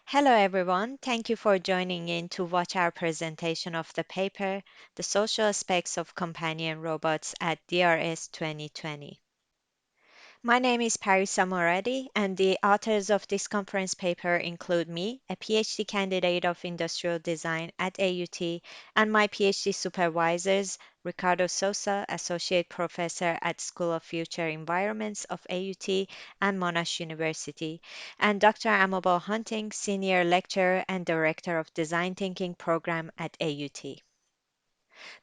Hello, everyone. Thank you for joining in to watch our presentation of the paper, The Social Aspects of Companion Robots at DRS 2020. My name is Parisa MORADI, and the authors of this conference paper include me, a PhD candidate of industrial design at AUT, and my PhD supervisors, Ricardo SOSA, associate professor at School of Future Environments of AUT and Monash University, and Dr. Amabel Hunting, senior lecturer and director of design thinking program at AUT.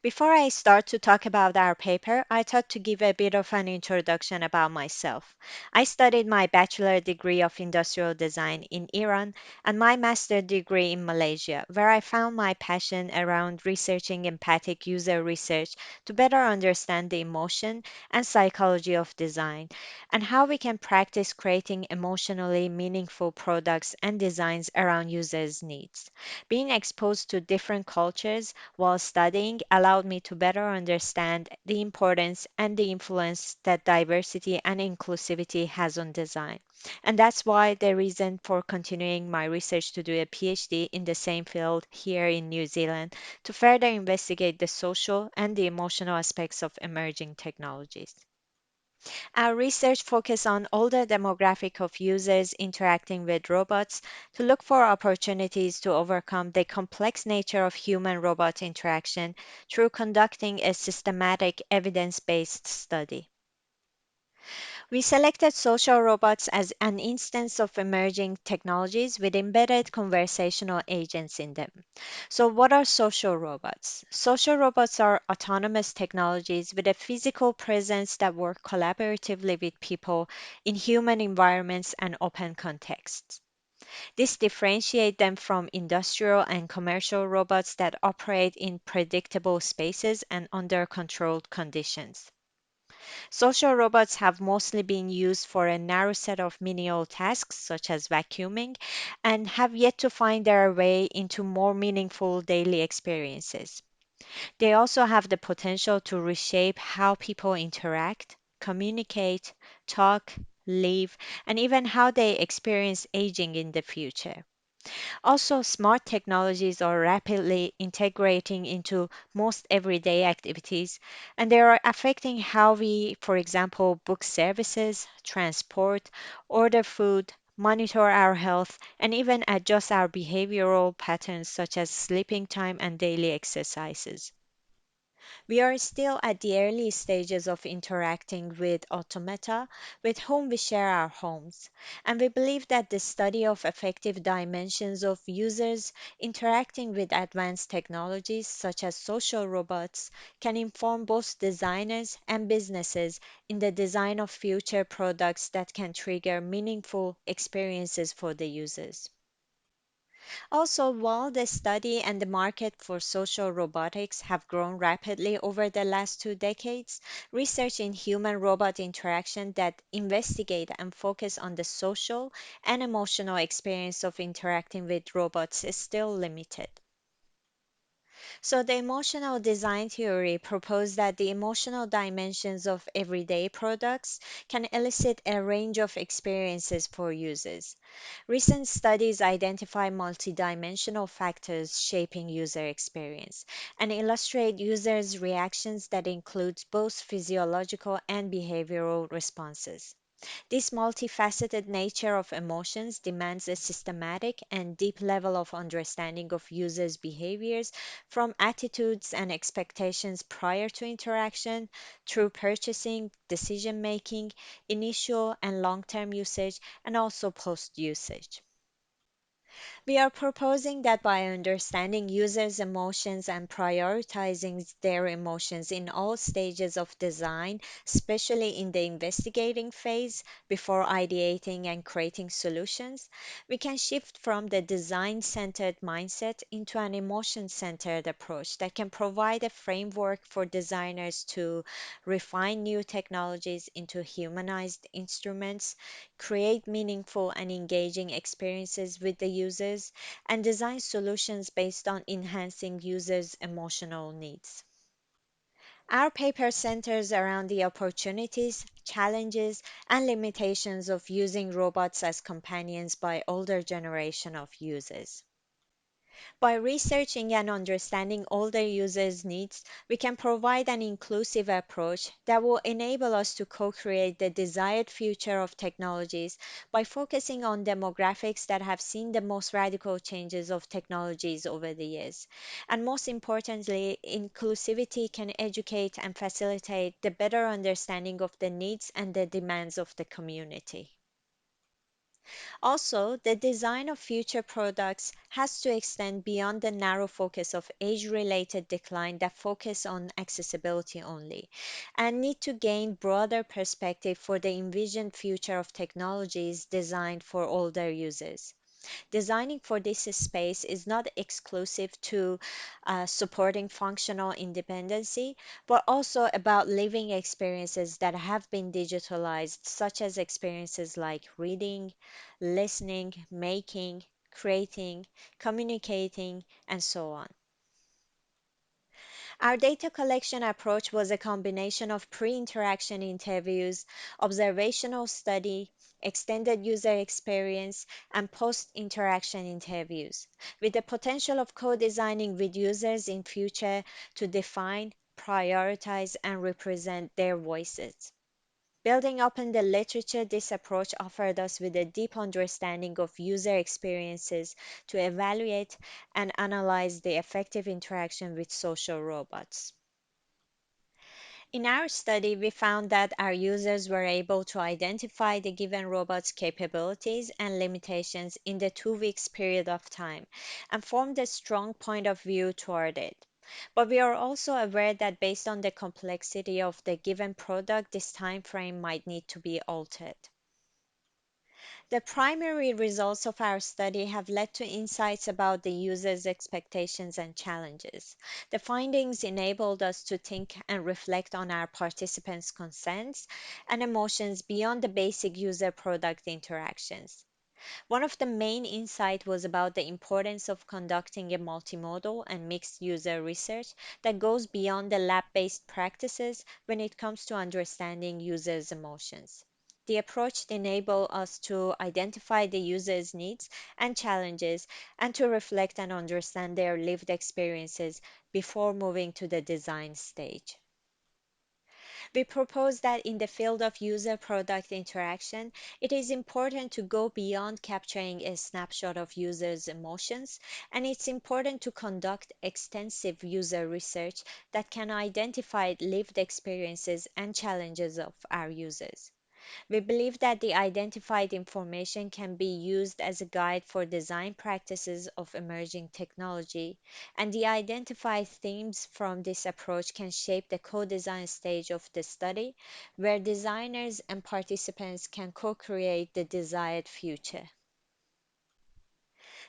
Before I start to talk about our paper, I thought to give a bit of an introduction about myself. I studied my bachelor degree of industrial design in Iran and my master degree in Malaysia, where I found my passion around researching empathic user research to better understand the emotion and psychology of design and how we can practice creating emotionally meaningful products and designs around users' needs. Being exposed to different cultures while studying allowed me to better understand the importance and the influence that diversity and inclusivity has on design. And that's why the reason for continuing my research to do a PhD in the same field here in New Zealand to further investigate the social and the emotional aspects of emerging technologies. Our research focuses on older demographic of users interacting with robots to look for opportunities to overcome the complex nature of human-robot interaction through conducting a systematic evidence-based study. We selected social robots as an instance of emerging technologies with embedded conversational agents in them. So, what are social robots? Social robots are autonomous technologies with a physical presence that work collaboratively with people in human environments and open contexts. This differentiates them from industrial and commercial robots that operate in predictable spaces and under controlled conditions. Social robots have mostly been used for a narrow set of menial tasks, such as vacuuming, and have yet to find their way into more meaningful daily experiences. They also have the potential to reshape how people interact, communicate, talk, live, and even how they experience aging in the future. Also, smart technologies are rapidly integrating into most everyday activities, and they are affecting how we, for example, book services, transport, order food, monitor our health, and even adjust our behavioral patterns such as sleeping time and daily exercises. We are still at the early stages of interacting with automata with whom we share our homes, and we believe that the study of effective dimensions of users interacting with advanced technologies such as social robots can inform both designers and businesses in the design of future products that can trigger meaningful experiences for the users. Also, while the study and the market for social robotics have grown rapidly over the last 2 decades, research in human robot interaction that investigate and focus on the social and emotional experience of interacting with robots is still limited. So, the emotional design theory proposed that the emotional dimensions of everyday products can elicit a range of experiences for users. Recent studies identify multidimensional factors shaping user experience and illustrate users' reactions that includes both physiological and behavioral responses. This multifaceted nature of emotions demands a systematic and deep level of understanding of users' behaviors from attitudes and expectations prior to interaction through purchasing, decision making, initial and long term usage, and also post usage. We are proposing that by understanding users' emotions and prioritizing their emotions in all stages of design, especially in the investigating phase before ideating and creating solutions, we can shift from the design centered mindset into an emotion centered approach that can provide a framework for designers to refine new technologies into humanized instruments, create meaningful and engaging experiences with the users, and design solutions based on enhancing users' emotional needs. Our paper centers around the opportunities, challenges, and limitations of using robots as companions by older generation of users. By researching and understanding older users' needs, we can provide an inclusive approach that will enable us to co create the desired future of technologies by focusing on demographics that have seen the most radical changes of technologies over the years. And most importantly, inclusivity can educate and facilitate the better understanding of the needs and the demands of the community. Also, the design of future products has to extend beyond the narrow focus of age-related decline that focus on accessibility only, and need to gain broader perspective for the envisioned future of technologies designed for older users. Designing for this space is not exclusive to supporting functional independency, but also about living experiences that have been digitalized, such as experiences like reading, listening, making, creating, communicating, and so on. Our data collection approach was a combination of pre interaction interviews, observational study, extended user experience, and post interaction interviews, with the potential of co designing with users in future to define, prioritize, and represent their voices. Building upon the literature, this approach offered us with a deep understanding of user experiences to evaluate and analyze the effective interaction with social robots. In our study, we found that our users were able to identify the given robot's capabilities and limitations in the 2 weeks period of time and formed a strong point of view toward it. But we are also aware that based on the complexity of the given product, this time frame might need to be altered. The primary results of our study have led to insights about the user's expectations and challenges. The findings enabled us to think and reflect on our participants' consents and emotions beyond the basic user product interactions. One of the main insights was about the importance of conducting a multimodal and mixed user research that goes beyond the lab based practices when it comes to understanding users' emotions. The approach enables us to identify the user's needs and challenges and to reflect and understand their lived experiences before moving to the design stage. We propose that in the field of user product interaction, it is important to go beyond capturing a snapshot of users' emotions, and it's important to conduct extensive user research that can identify lived experiences and challenges of our users. We believe that the identified information can be used as a guide for design practices of emerging technology, and the identified themes from this approach can shape the co design stage of the study, where designers and participants can co create the desired future.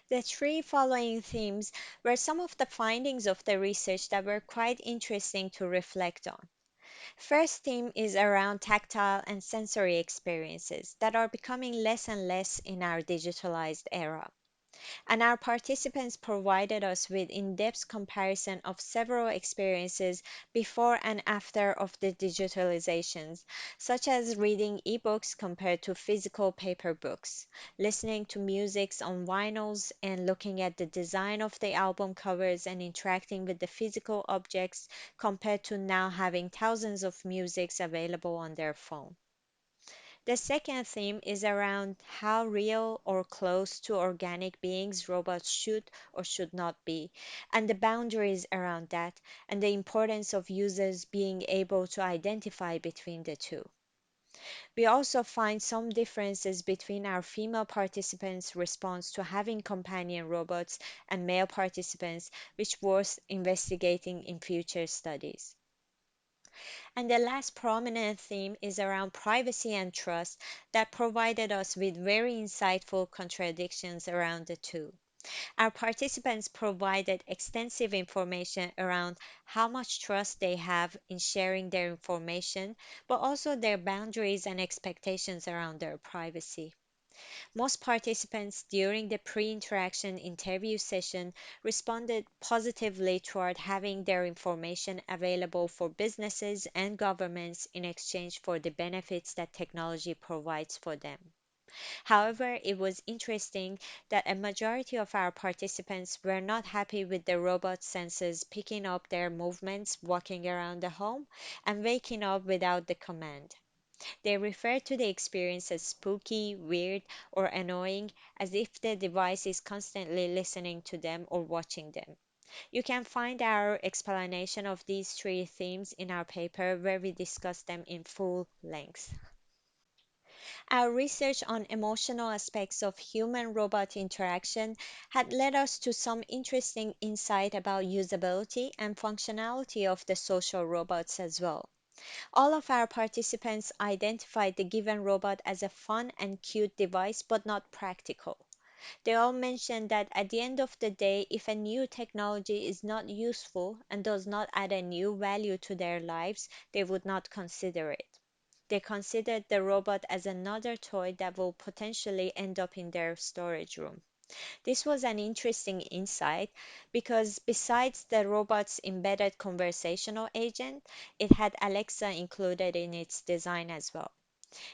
The three following themes were some of the findings of the research that were quite interesting to reflect on. First theme is around tactile and sensory experiences that are becoming less and less in our digitalized era. And our participants provided us with in-depth comparison of several experiences before and after of the digitalizations, such as reading ebooks compared to physical paper books, listening to music on vinyls and looking at the design of the album covers and interacting with the physical objects compared to now having thousands of musics available on their phone. The second theme is around how real or close to organic beings robots should or should not be, and the boundaries around that, and the importance of users being able to identify between the two. We also find some differences between our female participants' response to having companion robots and male participants, which worth investigating in future studies. And the last prominent theme is around privacy and trust that provided us with very insightful contradictions around the two. Our participants provided extensive information around how much trust they have in sharing their information, but also their boundaries and expectations around their privacy. Most participants during the pre-interaction interview session responded positively toward having their information available for businesses and governments in exchange for the benefits that technology provides for them. However, it was interesting that a majority of our participants were not happy with the robot sensors picking up their movements walking around the home and waking up without the command. They refer to the experience as spooky, weird, or annoying, as if the device is constantly listening to them or watching them. You can find our explanation of these three themes in our paper where we discuss them in full length. Our research on emotional aspects of human robot interaction had led us to some interesting insight about usability and functionality of the social robots as well. All of our participants identified the given robot as a fun and cute device, but not practical. They all mentioned that at the end of the day, if a new technology is not useful and does not add a new value to their lives, they would not consider it. They considered the robot as another toy that will potentially end up in their storage room. This was an interesting insight because besides the robot's embedded conversational agent, it had Alexa included in its design as well.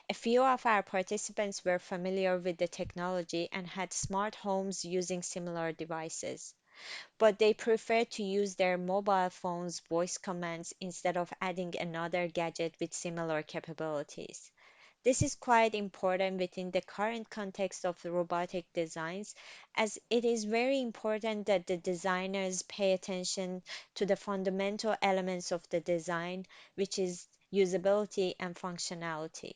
A few of our participants were familiar with the technology and had smart homes using similar devices, but they preferred to use their mobile phones' voice commands instead of adding another gadget with similar capabilities. This is quite important within the current context of the robotic designs, as it is very important that the designers pay attention to the fundamental elements of the design, which is usability and functionality.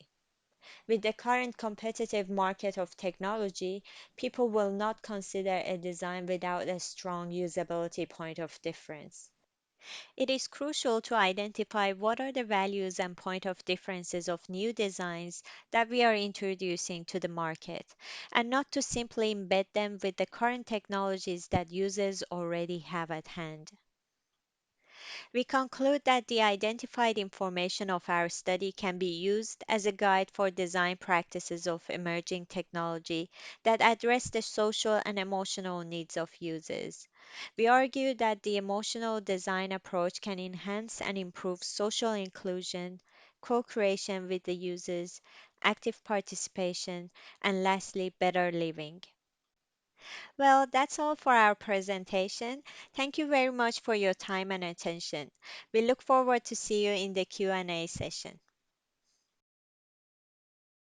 With the current competitive market of technology, people will not consider a design without a strong usability point of difference. It is crucial to identify what are the values and point of differences of new designs that we are introducing to the market, and not to simply embed them with the current technologies that users already have at hand. We conclude that the identified information of our study can be used as a guide for design practices of emerging technology that address the social and emotional needs of users. We argue that the emotional design approach can enhance and improve social inclusion, co creation with the users, active participation, and lastly, better living. Well, that's all for our presentation. Thank you very much for your time and attention. We look forward to see you in the Q&A session.